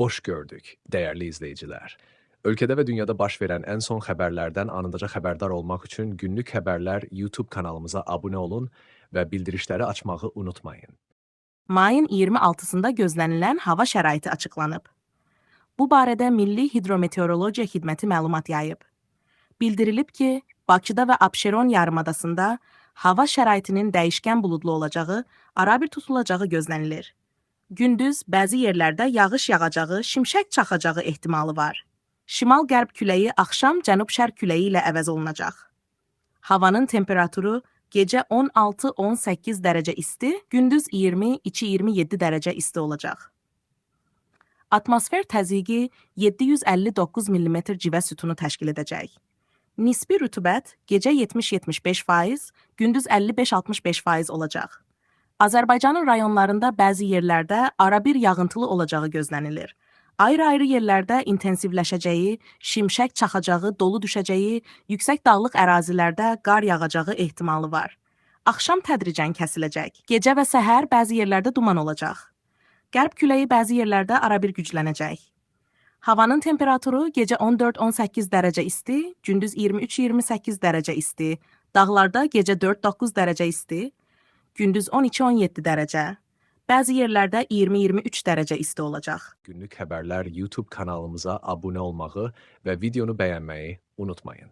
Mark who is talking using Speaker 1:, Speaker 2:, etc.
Speaker 1: Hoş gördük, değerli izleyiciler. Ülkede ve dünyada baş verən ən son xəbərlərdən anındaca xəbərdar olmaq üçün Günlük Xəbərlər YouTube kanalımıza abunə olun və bildirişləri açmağı unutmayın.
Speaker 2: Mayın 26-sında gözlənilən hava şəraiti açıqlanıb. Bu barədə Milli Hidrometeorologiya Xidməti məlumat yayıb. Bildirilib ki, Bakıda və Abşeron yarımadasında hava şəraitinin dəyişkən buludlu olacağı, arabir tutulacağı gözlənilir. Gündüz bəzi yerlərdə yağış yağacağı, şimşək çaxacağı ehtimalı var. Şimal-qərb küləyi axşam cənub-şərq küləyi ilə əvəz olunacaq. Havanın temperaturu gecə 16-18 dərəcə isti, gündüz 22-27 dərəcə isti olacaq. Atmosfer təzyiqi 759 mm civə sütunu təşkil edəcək. Nisbi rütubət gecə 70-75%, gündüz 55-65% olacaq. Azərbaycanın rayonlarında bəzi yerlərdə arabir yağıntılı olacağı gözlənilir. Ayrı-ayrı yerlərdə intensivləşəcəyi, şimşək çaxacağı, dolu düşəcəyi, yüksək dağlıq ərazilərdə qar yağacağı ehtimalı var. Axşam tədricən kəsiləcək. Gecə və səhər bəzi yerlərdə duman olacaq. Qərb küləyi bəzi yerlərdə arabir güclənəcək. Havanın temperaturu gecə 14-18 dərəcə isti, gündüz 23-28 dərəcə isti, dağlarda gecə 4-9 dərəcə isti, gündüz 12-17 dərəcə, bəzi yerlərdə 20-23 dərəcə isti olacaq.
Speaker 1: Günlük Xəbərlər YouTube kanalımıza abunə olmağı və videonu bəyənməyi unutmayın.